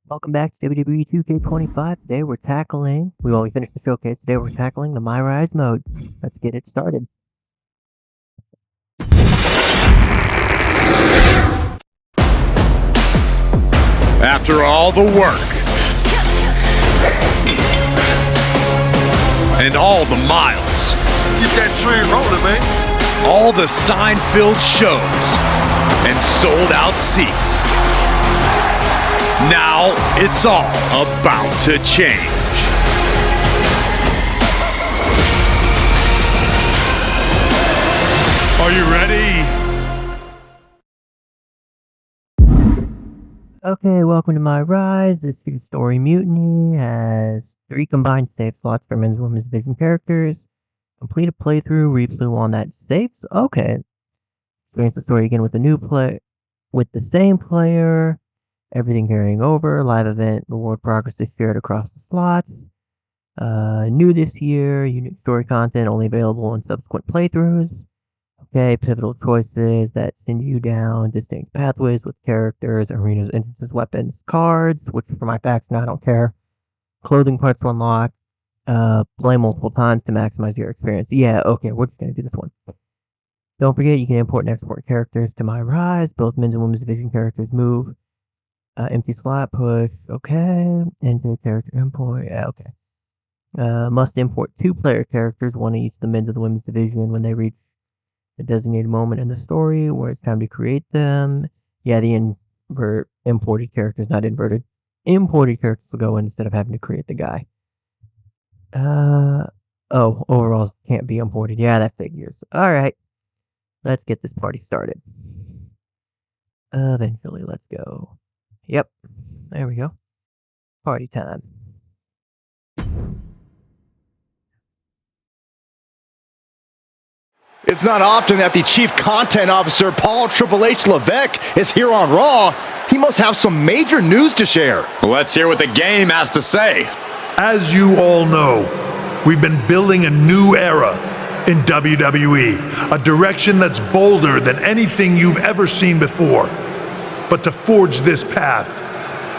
Welcome back to WWE 2K25. Today we finished the showcase. Today we're tackling the MyRise mode. Let's get it started. After all the work and all the miles, Get that train rolling, man. all the sign-filled shows and sold-out seats. Now it's all about to change. Are you ready? Okay, welcome to MyRise. This year's Story Mutiny has 3 combined save slots for men's and women's division characters. Complete a playthrough, replay on that saves. Okay. Experience the story again with the same player. Everything carrying over. Live event. Reward progress is shared across the slots. New this year. Unique story content only available in subsequent playthroughs. Okay, pivotal choices that send you down distinct pathways with characters, arenas, instances, weapons, cards, which for my faction I don't care. Clothing parts to unlock. Play multiple times to maximize your experience. Yeah, okay, we're just going to do this one. Don't forget, you can import and export characters to MyRise. Both men's and women's division characters move. Empty slot push. Okay. Enter character import. Yeah, okay. Must import 2 player characters, one each the men's and the women's division when they reach the designated moment in the story where it's time to create them. Yeah, the imported characters, not inverted. Imported characters will go in instead of having to create the guy. Overalls can't be imported. Yeah, that figures. Alright. Let's get this party started. Eventually, let's go. Yep. There we go. Party time. It's not often that the Chief Content Officer, Paul Triple H Levesque, is here on Raw. He must have some major news to share. Let's hear what the game has to say. As you all know, we've been building a new era in WWE, a direction that's bolder than anything you've ever seen before. But to forge this path,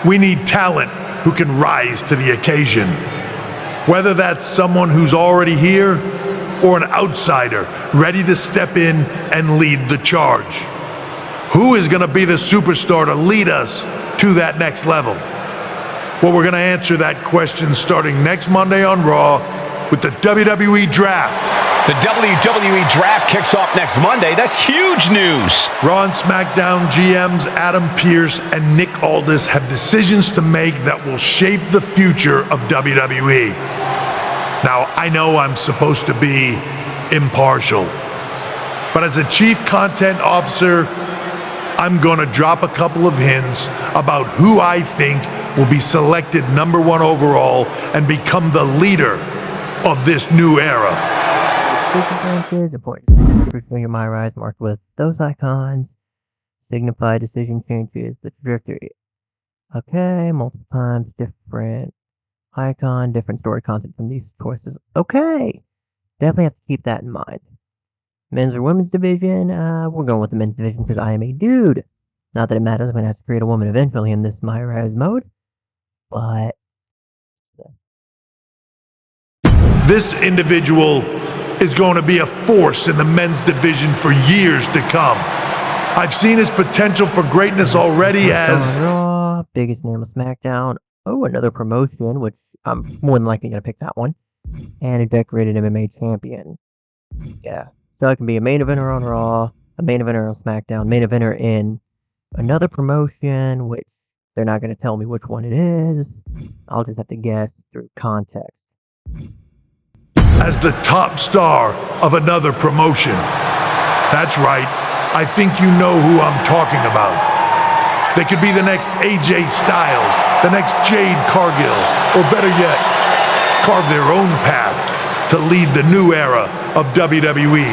we need talent who can rise to the occasion. Whether that's someone who's already here or an outsider ready to step in and lead the charge. Who is going to be the superstar to lead us to that next level? Well, we're going to answer that question starting next Monday on Raw with the WWE Draft. The WWE Draft kicks off next Monday. That's huge news. Raw and SmackDown GMs Adam Pearce and Nick Aldis have decisions to make that will shape the future of WWE. Now, I know I'm supposed to be impartial, but as a Chief Content Officer, I'm going to drop a couple of hints about who I think will be selected #1 overall and become the leader of this new era. Consequences, important for your MyRise marked with those icons, signify decision changes the trajectory. Okay, multiple times, different icon, different story content from these choices. Okay, definitely have to keep that in mind. Men's or women's division, we're going with the men's division because I am a dude. Not that it matters, I'm going to have to create a woman eventually in this MyRise mode, but This individual is going to be a force in the men's division for years to come. I've seen his potential for greatness already as Raw, biggest name of SmackDown. Oh, another promotion, which I'm more than likely going to pick that one. And a decorated MMA champion. Yeah. So it can be a main eventer on Raw, a main eventer on SmackDown, main eventer in another promotion, which they're not going to tell me which one it is. I'll just have to guess through context. as the top star of another promotion. That's right, I think you know who I'm talking about. They could be the next AJ Styles, the next Jade Cargill, or better yet, carve their own path to lead the new era of WWE.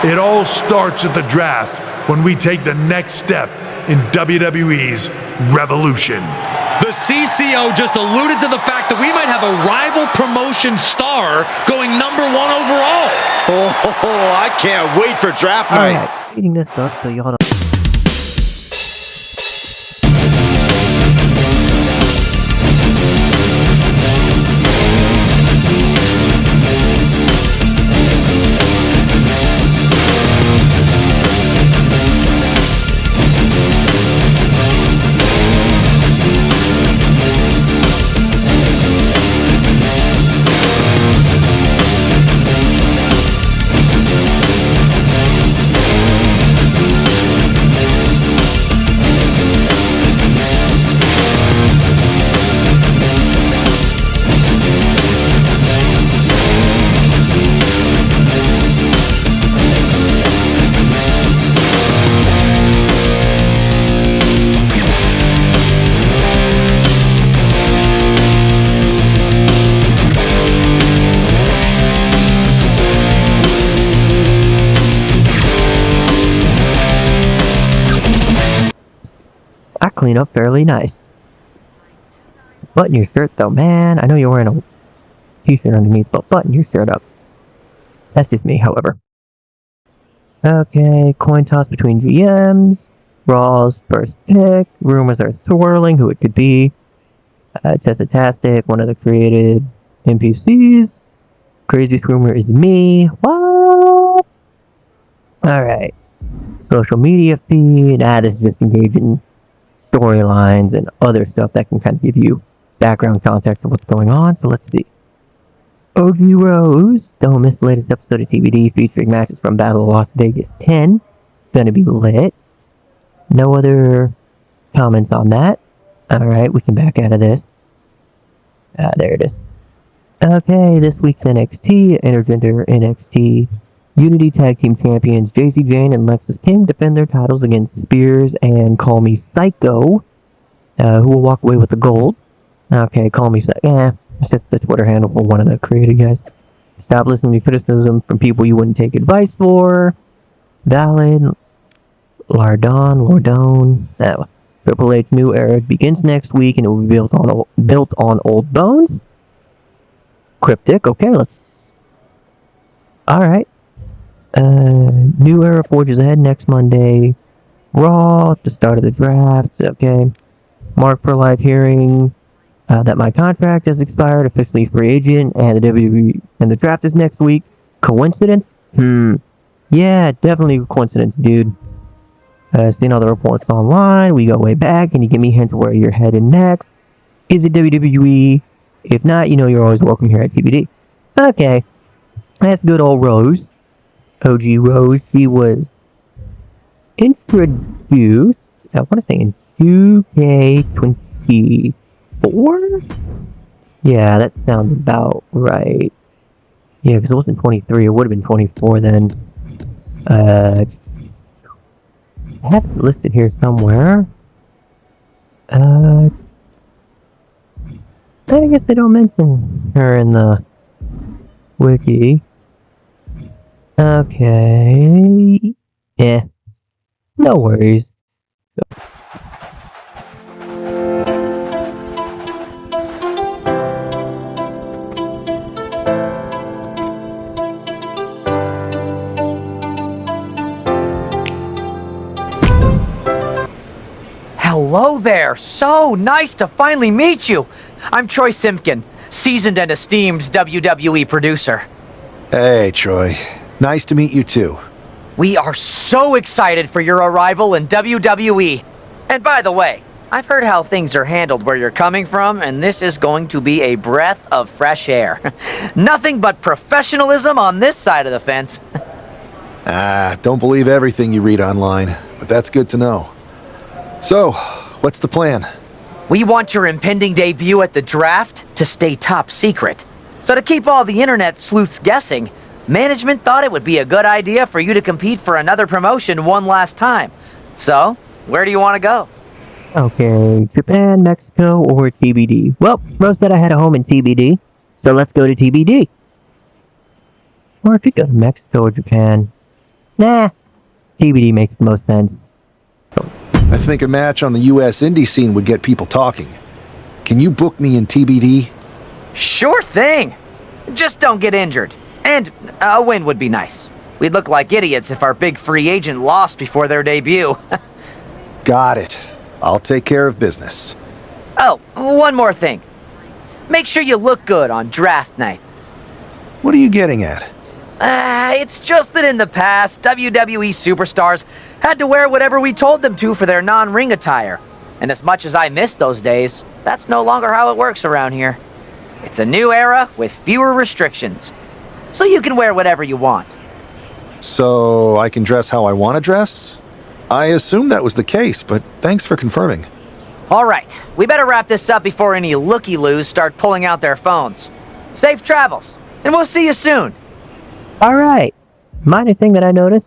It all starts at the draft when we take the next step in WWE's revolution. The CCO just alluded to the fact that we might have a rival promotion star going #1 overall. Oh, I can't wait for draft night. Alright, speeding this up so y'all don't... clean up fairly nice. Button your shirt though, man. I know you're wearing a t-shirt underneath, but button your shirt up. That's just me, however. Okay, coin toss between GMs. Raw's first pick. Rumors are swirling who it could be. Tessatastic, one of the created NPCs. Craziest rumor is me. What? Alright. Social media feed. This is just engaging storylines and other stuff that can kind of give you background context of what's going on. So let's see. OG Rose. Don't miss the latest episode of TBD featuring matches from Battle of Las Vegas 10. Gonna be lit. No other comments on that. Alright, we can back out of this. There it is. Okay, this week's NXT, Intergender NXT Unity Tag Team Champions JC Jane and Lexis King defend their titles against Spears and Call Me Psycho, who will walk away with the gold. Okay, Call Me Psycho. It's just the Twitter handle for one of the creative guys. Stop listening to criticism from people you wouldn't take advice for. Valid. Lordone. Triple H new era begins next week and it will be built on old bones. Cryptic. Okay, let's. Alright. New era forges ahead next Monday. Raw at the start of the draft. Okay. Mark for live hearing that my contract has expired, officially free agent, and the WWE and the draft is next week. Coincidence? Yeah, definitely a coincidence, dude. Seen all the reports online. We go way back. Can you give me hints where you're headed next? Is it WWE? If not, you know you're always welcome here at TBD. Okay. That's good old Rose. OG Rose. She was introduced, I want to say in 2K24? Yeah, that sounds about right. Yeah, because it wasn't 23. It would have been 24 then. I have it listed here somewhere. I guess they don't mention her in the wiki. Okay. Yeah. No worries. Hello there! So nice to finally meet you! I'm Troy Simpkin, seasoned and esteemed WWE producer. Hey, Troy. Nice to meet you too. We are so excited for your arrival in WWE. And by the way, I've heard how things are handled where you're coming from, and this is going to be a breath of fresh air. Nothing but professionalism on this side of the fence. Don't believe everything you read online, but that's good to know. So, what's the plan? We want your impending debut at the draft to stay top secret. So to keep all the internet sleuths guessing, management thought it would be a good idea for you to compete for another promotion one last time. So, where do you want to go? Okay, Japan, Mexico, or TBD? Well, Rose said I had a home in TBD, so let's go to TBD. Or if you go to Mexico or Japan. Nah, TBD makes the most sense. I think a match on the US indie scene would get people talking. Can you book me in TBD? Sure thing! Just don't get injured. And a win would be nice. We'd look like idiots if our big free agent lost before their debut. Got it. I'll take care of business. Oh, one more thing. Make sure you look good on draft night. What are you getting at? It's just that in the past, WWE superstars had to wear whatever we told them to for their non-ring attire. And as much as I miss those days, that's no longer how it works around here. It's a new era with fewer restrictions. So you can wear whatever you want. So I can dress how I want to dress? I assumed that was the case, but thanks for confirming. All right, we better wrap this up before any looky-loos start pulling out their phones. Safe travels, and we'll see you soon. Alright. Minor thing that I noticed.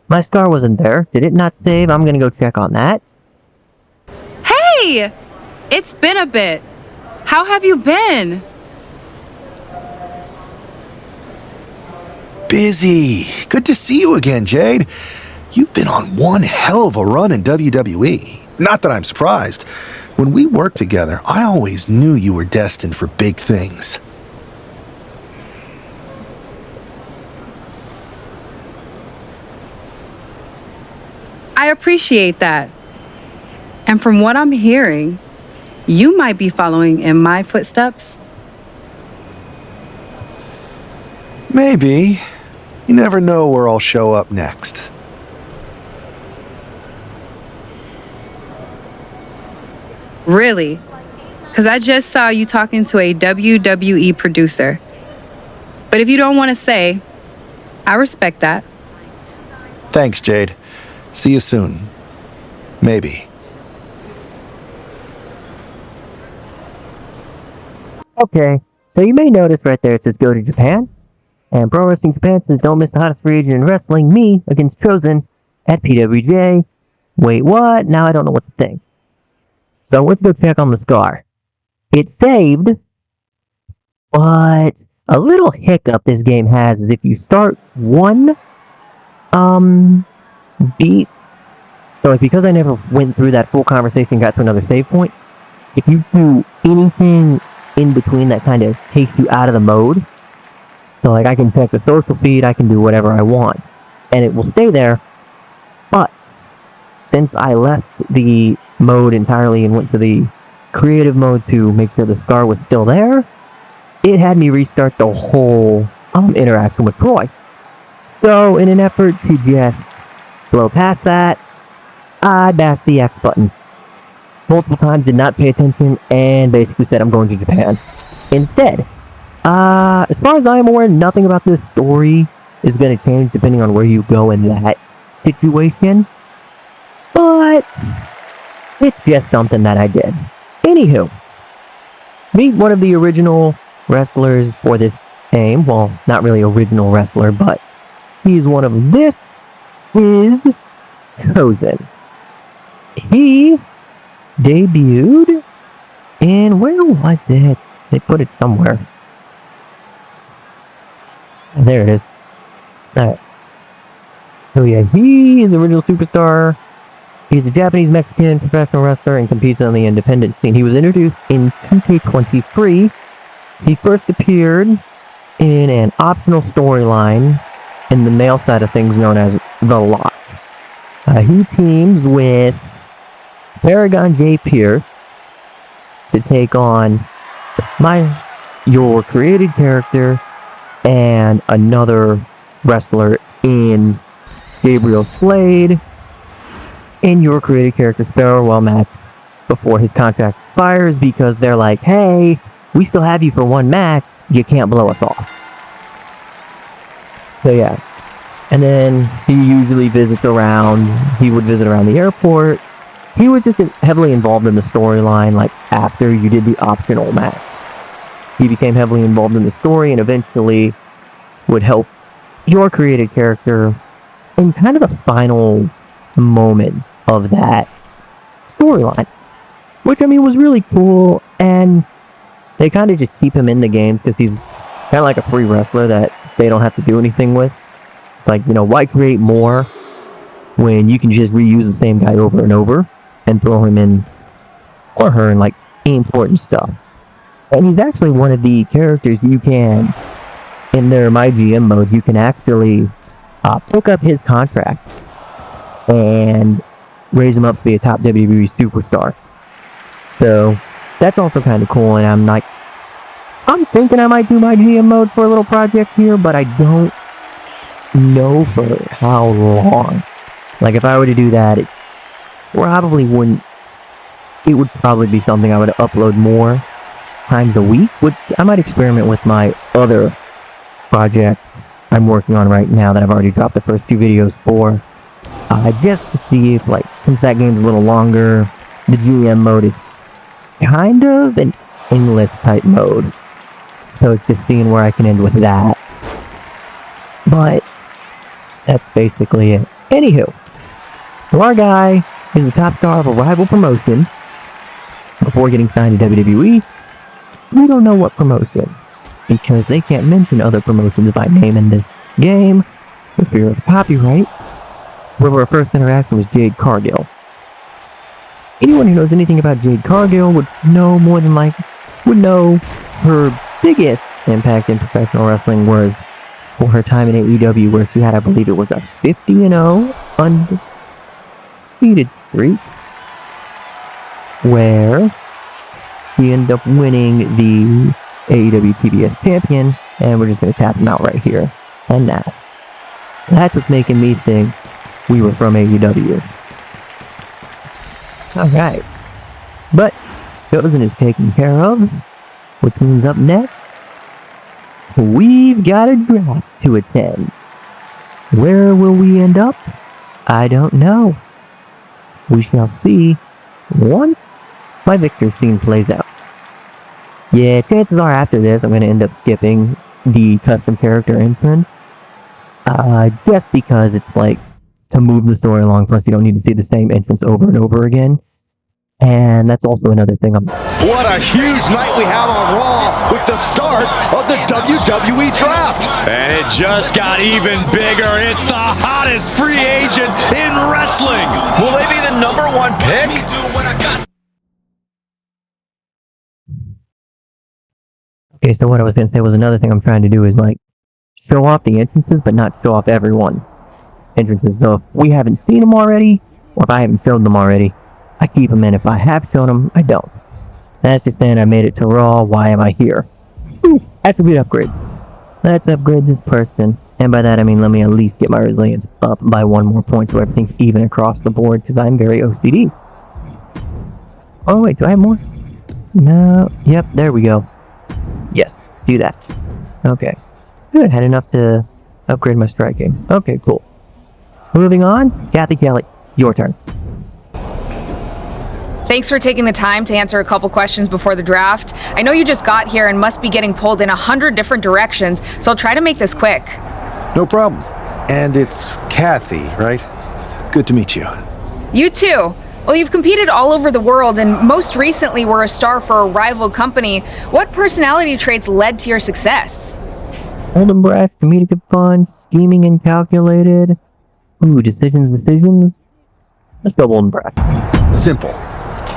My scar wasn't there. Did it not save? I'm gonna go check on that. Hey! It's been a bit. How have you been? Busy. Good to see you again, Jade. You've been on one hell of a run in WWE. Not that I'm surprised. When we worked together, I always knew you were destined for big things. I appreciate that. And from what I'm hearing, you might be following in my footsteps. Maybe. You never know where I'll show up next. Really? Because I just saw you talking to a WWE producer. But if you don't want to say, I respect that. Thanks, Jade. See you soon. Maybe. Okay, so you may notice right there it says go to Japan. And Pro Wrestling Japan says don't miss the hottest free agent in wrestling, me, against Chosen at PWJ. Wait, what? Now I don't know what to think. So let's go check on the scar. It's saved, but a little hiccup this game has is if you start one beat, so like because I never went through that full conversation and got to another save point, if you do anything in between that kind of takes you out of the mode, so like I can check the social feed, I can do whatever I want, and it will stay there, but since I left the mode entirely and went to the creative mode to make sure the scar was still there, it had me restart the whole interaction with Troy. So in an effort to just blow past that, I bashed the X button multiple times, did not pay attention, and basically said I'm going to Japan instead. As far as I'm aware, nothing about this story is going to change depending on where you go in that situation. But it's just something that I did. Anywho, meet one of the original wrestlers for this game. Well, not really original wrestler, but he's one of them. This is Chosen. He debuted in, where was it? They put it somewhere. There it is. Alright. So yeah, he is the original superstar. He's a Japanese-Mexican professional wrestler and competes on the independent scene. He was introduced in 2K23. He first appeared in an optional storyline in the male side of things known as The Lot. He teams with Paragon J. Pierce to take on your created character and another wrestler in Gabriel Slade in your created character's farewell match before his contract expires, because they're like, hey, we still have you for one match, you can't blow us off. So yeah. And then he usually visits around, he would visit around the airport. He was just heavily involved in the storyline, like after you did the optional match. He became heavily involved in the story and eventually would help your created character in kind of the final moment of that storyline. Which, I mean, was really cool, and they kind of just keep him in the games because he's kind of like a free wrestler that they don't have to do anything with. Like, you know, why create more when you can just reuse the same guy over and over and throw him in, or her, in like important stuff. And he's actually one of the characters you can, in their MyGM mode, you can actually pick up his contract and raise him up to be a top WWE superstar. So that's also kind of cool, and I'm thinking I might do my GM mode for a little project here, but I don't know for how long. Like, if I were to do that, it probably be something I would upload more times a week, which I might experiment with my other project I'm working on right now that I've already dropped the first 2 videos for, just to see if, like, since that game's a little longer, the GM mode is kind of an endless type mode. So it's just seeing where I can end with that. But that's basically it. Anywho, so our guy is the top star of a rival promotion before getting signed to WWE. We don't know what promotion, because they can't mention other promotions by name in this game for fear of copyright. Where our first interaction was Jade Cargill. Anyone who knows anything about Jade Cargill would know would know her biggest impact in professional wrestling was for her time in AEW, where she had, I believe it was a 50-0 undefeated streak, where she ended up winning the AEW TBS champion, and we're just going to tap him out right here and now. That's what's making me think we were from AEW. Alright. But Chosen is taken care of, which means up next, we've got a draft to attend. Where will we end up? I don't know. We shall see once my victor scene plays out. Yeah, chances are after this I'm going to end up skipping the custom character entrance. Just because it's like to move the story along, plus you don't need to see the same entrance over and over again. And that's also another thing What a huge night we have on Raw with the start of the WWE Draft. And it just got even bigger. It's the hottest free agent in wrestling. Will they be the #1 pick? Okay, so what I was going to say was another thing I'm trying to do is like show off the entrances, but not show off everyone's entrances. So if we haven't seen them already, or if I haven't showed them already, I keep them in. If I have shown them, I don't. That's just saying I made it to Raw. Why am I here? Ooh, attribute upgrade. Let's upgrade this person. And by that I mean let me at least get my resilience up by 1 more point so everything's even across the board, because I'm very OCD. Oh wait, do I have more? No. Yep, there we go. Yes, do that. Okay. Good, had enough to upgrade my striking. Okay, cool. Moving on, Kathy Kelly, your turn. Thanks for taking the time to answer a couple questions before the draft. I know you just got here and must be getting pulled in 100 different directions, so I'll try to make this quick. No problem. And it's Kathy, right? Good to meet you. You too. Well, you've competed all over the world and most recently were a star for a rival company. What personality traits led to your success? Old and brash, comedic and fun, scheming and calculated. Ooh, decisions. Let's go old and brash. Simple.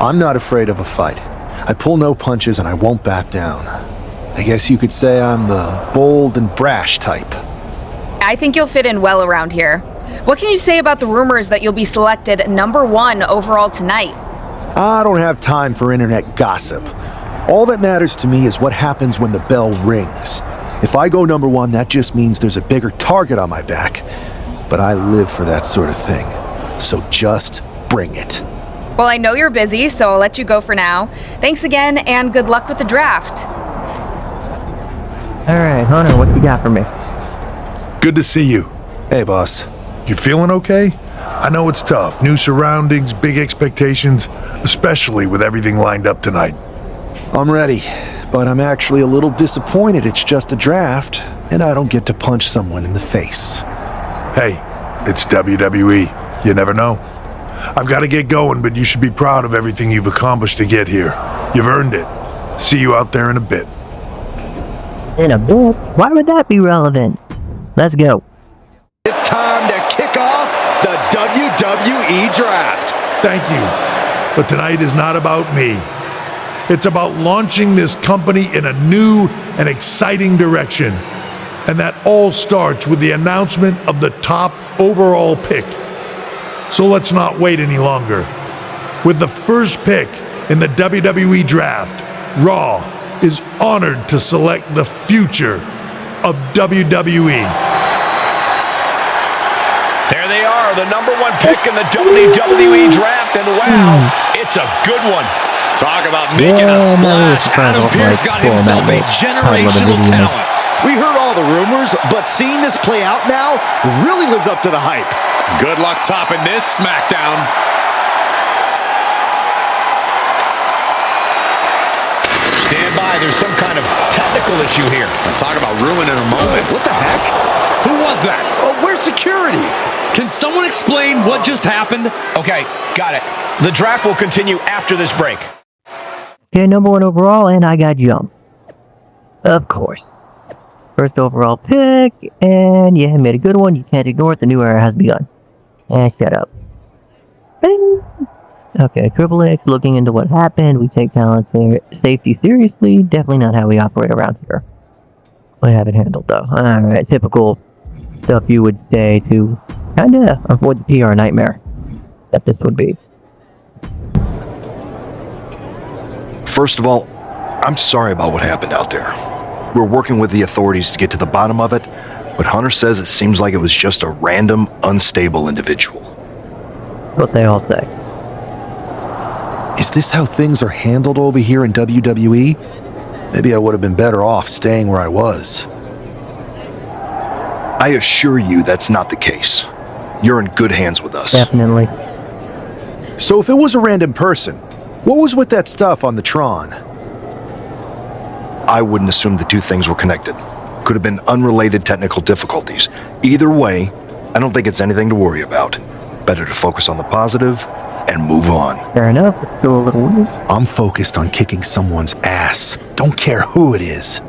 I'm not afraid of a fight. I pull no punches and I won't back down. I guess you could say I'm the bold and brash type. I think you'll fit in well around here. What can you say about the rumors that you'll be selected #1 overall tonight? I don't have time for internet gossip. All that matters to me is what happens when the bell rings. If I go #1, that just means there's a bigger target on my back. But I live for that sort of thing. So just bring it. Well, I know you're busy, so I'll let you go for now. Thanks again, and good luck with the draft. Alright, Hunter, what you got for me? Good to see you. Hey, boss. You feeling okay? I know it's tough. New surroundings, big expectations, especially with everything lined up tonight. I'm ready, but I'm actually a little disappointed it's just a draft, and I don't get to punch someone in the face. Hey, it's WWE. You never know. I've got to get going, but you should be proud of everything you've accomplished to get here. You've earned it. See you out there in a bit. In a bit? Why would that be relevant? Let's go. It's time to kick off the WWE Draft. Thank you. But tonight is not about me. It's about launching this company in a new and exciting direction. And that all starts with the announcement of the top overall pick. So let's not wait any longer. With the first pick in the WWE Draft, Raw is honored to select the future of WWE. There they are, the #1 pick in the WWE Draft, and wow, it's a good one. Talk about making a splash. Adam Pearce got himself a generational talent. We heard all the rumors, but seeing this play out now really lives up to the hype. Good luck topping this SmackDown. Stand by, there's some kind of technical issue here. Talk about ruining a moment. What the heck? Who was that? Oh, where's security? Can someone explain what just happened? Okay, got it. The draft will continue after this break. Okay, #1 overall, and I got jumped. Of course. First overall pick, and yeah, made a good one. You can't ignore it. The new era has begun. And shut up. Bing. Okay, Triple H looking into what happened. We take talent safety seriously. Definitely not how we operate around here. We have it handled though. Alright, typical stuff you would say to kinda avoid the PR nightmare that this would be. First of all, I'm sorry about what happened out there. We're working with the authorities to get to the bottom of it, but Hunter says it seems like it was just a random, unstable individual. What they all say. Is this how things are handled over here in WWE? Maybe I would have been better off staying where I was. I assure you that's not the case. You're in good hands with us. Definitely. So if it was a random person, what was with that stuff on the Tron? I wouldn't assume the two things were connected. Could have been unrelated technical difficulties. Either way, I don't think it's anything to worry about. Better to focus on the positive and move on. Fair enough, it's still a little weird. I'm focused on kicking someone's ass. Don't care who it is.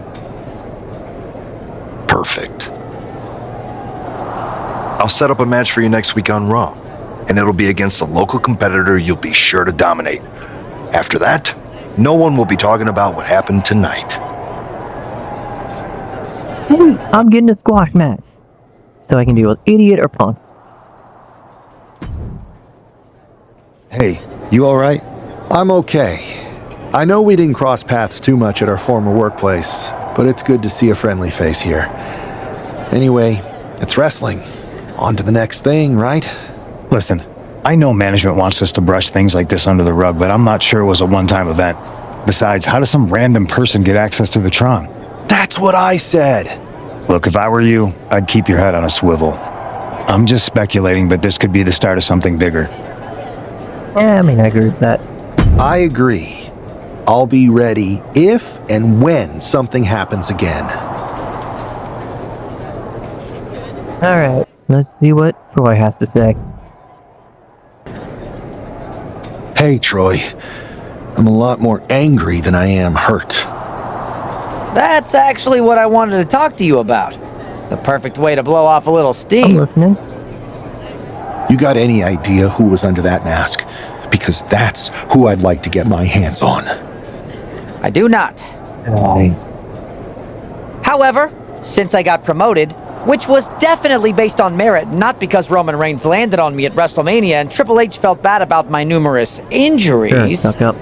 Perfect. I'll set up a match for you next week on Raw, and it'll be against a local competitor you'll be sure to dominate. After that, no one will be talking about what happened tonight. Hey, I'm getting a squash match, so I can deal with idiot or punk. Hey, you alright? I'm okay. I know we didn't cross paths too much at our former workplace, but it's good to see a friendly face here. Anyway, it's wrestling. On to the next thing, right? Listen, I know management wants us to brush things like this under the rug, but I'm not sure it was a one-time event. Besides, how does some random person get access to the Tron? That's what I said! Look, if I were you, I'd keep your head on a swivel. I'm just speculating, but this could be the start of something bigger. Yeah, I mean, I agree with that. I agree. I'll be ready if and when something happens again. Alright, let's see what Troy has to say. Hey, Troy. I'm a lot more angry than I am hurt. That's actually what I wanted to talk to you about. The perfect way to blow off a little I'm steam. listening. You got any idea who was under that mask? Because that's who I'd like to get my hands on. I do not. However, since I got promoted, which was definitely based on merit, not because Roman Reigns landed on me at WrestleMania and Triple H felt bad about my numerous injuries, Sure, suck up.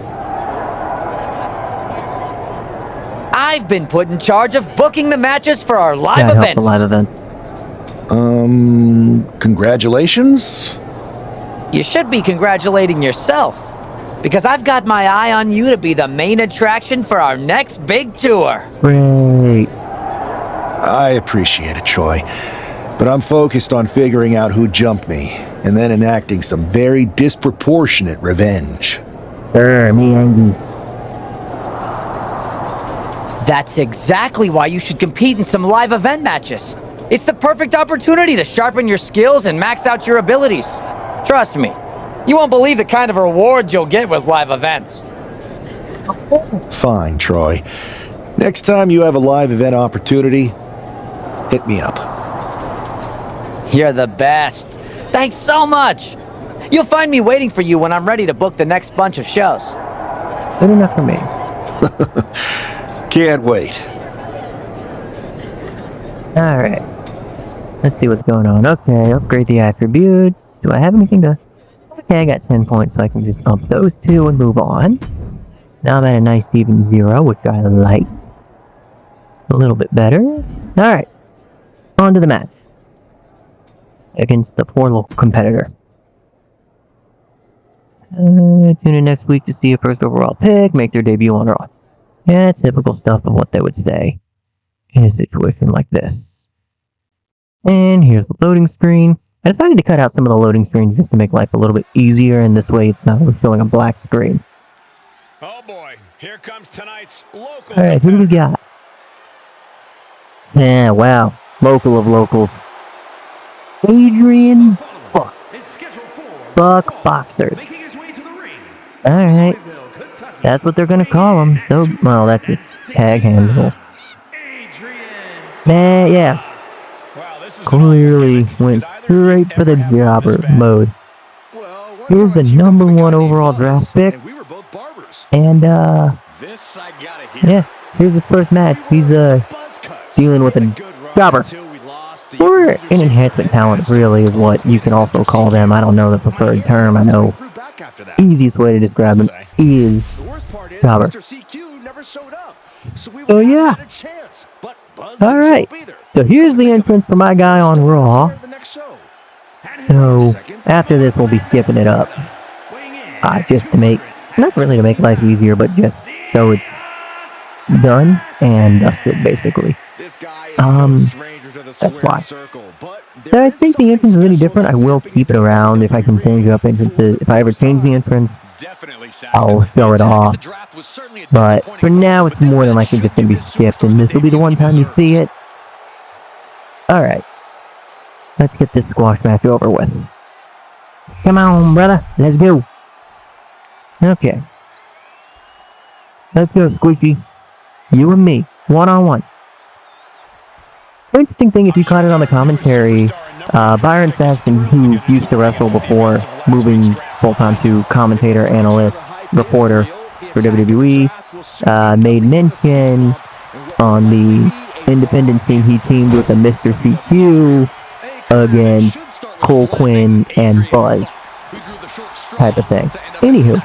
I've been put in charge of booking the matches for our live Yeah, help events. the live event. Congratulations? You should be congratulating yourself, because I've got my eye on you to be the main attraction for our next big tour. Great. I appreciate it, Troy. But I'm focused on figuring out who jumped me, and then enacting some very disproportionate revenge. Sure, me angry. That's exactly why you should compete in some live event matches. It's the perfect opportunity to sharpen your skills and max out your abilities. Trust me, you won't believe the kind of rewards you'll get with live events. Fine, Troy. Next time you have a live event opportunity, hit me up. You're the best. Thanks so much. You'll find me waiting for you when I'm ready to book the next bunch of shows. Good enough for me. Can't wait. Alright. Let's see what's going on. Okay, upgrade the attributes. Do I have anything to... Okay, I got 10 points, so I can just up those two and move on. Now I'm at a nice even 0, which I like. A little bit better. Alright. On to the match. Against the poor little competitor. Tune in next week to see a first overall pick make their debut on Raw. Yeah, typical stuff of what they would say in a situation like this. And here's the loading screen. I decided to cut out some of the loading screens just to make life a little bit easier, and this way it's not showing a black screen. Oh boy, here comes tonight's local. Alright, who do we got? Yeah, wow. Local of locals. Adrian Buck. Buck Boxer. Alright. That's what they're gonna call him. So, well, that's his tag handle. Man, yeah. Clearly went straight for the jobber mode. here's the #1 overall draft pick. And, yeah, here's his first match. He's, dealing with a jobber. Or an enhancement talent, really, is what you can also call them. I don't know the preferred term. I know easiest way to describe him is jobber. So, yeah. Alright. So, here's the entrance for my guy on Raw. So, after this, we'll be skipping it up. Just to make, not really to make life easier, but just so it's done and dusted, basically. That's why. So I think the entrance is any different. I will keep it around if I can change up entrances. If I ever change the entrance, I'll show it off. But for now, it's more than likely just going to be skipped, and this will be the one time you see it. Alright. Let's get this squash match over with. Come on, brother. Let's go. Okay. Let's go, Squishy. You and me. One-on-one. Interesting thing, if you caught it on the commentary, Byron Saxton, who used to wrestle before moving full-time to commentator, analyst, reporter for WWE, made mention on the independent scene he teamed with a Mr. CQ against Cole Quinn and Buzz type of thing. Anywho,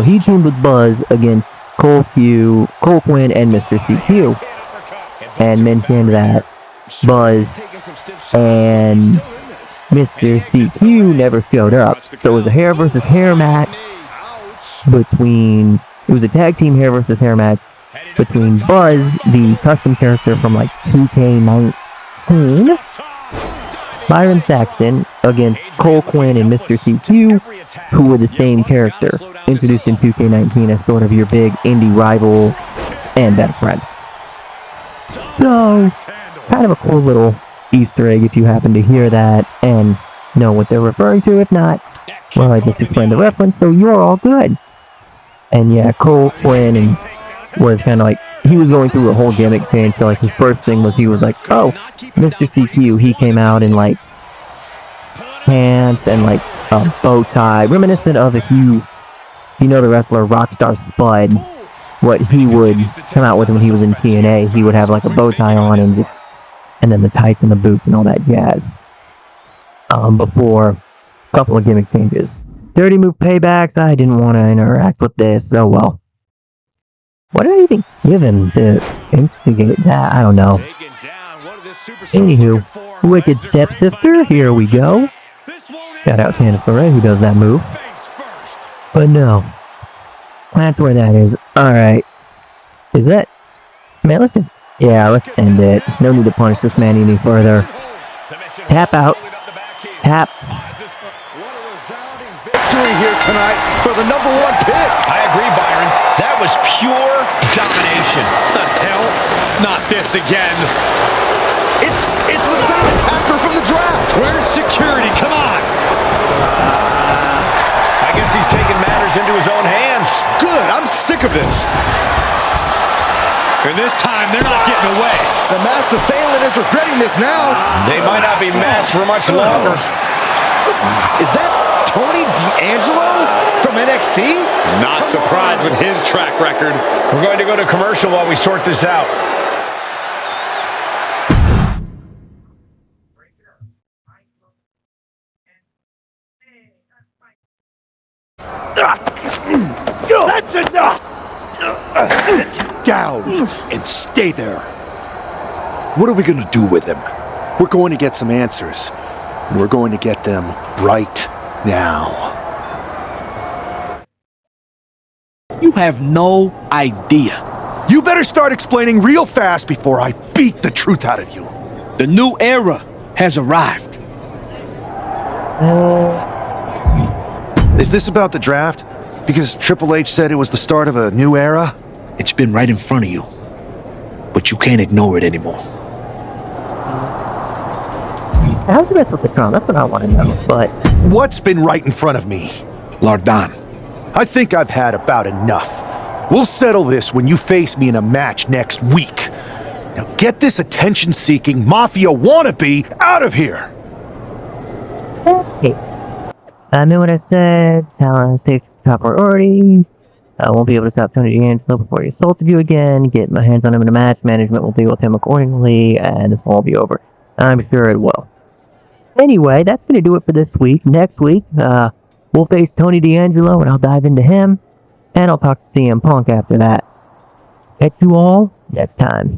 he teamed with Buzz against Cole Quinn and Mr. CQ, and mentioned that Buzz and Mr. CQ never showed up. So it was a hair versus hair match between, it was a tag team hair versus hair match between Buzz, the custom character from like 2K19, Byron Saxton, against Cole Quinn and Mr. CQ, who were the same character, introduced in 2K19 as sort of your big indie rival and best friend. So, kind of a cool little Easter egg if you happen to hear that and know what they're referring to. If not, well, I just explained the reference, so you're all good. And yeah, Cole Quinn was kind of like, he was going through a whole gimmick change. So like his first thing was he was like, oh, Mr. CQ, he came out in like pants and like a bow tie, reminiscent of if you know the wrestler Rockstar Spud, what he would come out with when he was in TNA. He would have like a bow tie on and then the tights and the boots and all that jazz. Before a couple of gimmick changes. Dirty Move paybacks, I didn't want to interact with this, oh well. What did I even give him to instigate that? I don't know. Anywho, Wicked Stepsister, here we go. Shout out Candice LeRae who does that move. But no. That's where that is. Alright. Is that? Man, let's just... Yeah, let's end it. No need to punish this man any further. Tap out. Tap. Victory here tonight for the #1 pick. I agree, Byron. That was pure domination. The hell? Not this again. It's the same attacker from the draft. Where's security? Come on. I guess he's taking matters into his own hands. Good. I'm sick of this. And this time, they're not getting away. The masked assailant is regretting this now. They might not be masked for much longer. Is that Tony D'Angelo from NXT? Not surprised with his track record. We're going to go to commercial while we sort this out. That's enough! Sit down and stay there. What are we going to do with him? We're going to get some answers, and we're going to get them right now. You have no idea. You better start explaining real fast before I beat the truth out of you. The new era has arrived. Is this about the draft? Because Triple H said it was the start of a new era? It's been right in front of you, but you can't ignore it anymore. How's the rest of the crown? That's what I want to know, but... What's been right in front of me? Lardan. I think I've had about enough. We'll settle this when you face me in a match next week. Now get this attention-seeking mafia wannabe out of here! Okay. I meant what I said. Talent takes top priority. I won't be able to stop Tony D'Angelo before he assaulted you again. Get my hands on him in a match. Management will deal with him accordingly, and this will all be over. I'm sure it will. Anyway, that's going to do it for this week. Next week, we'll face Tony D'Angelo, and I'll dive into him. And I'll talk to CM Punk after that. Catch you all next time.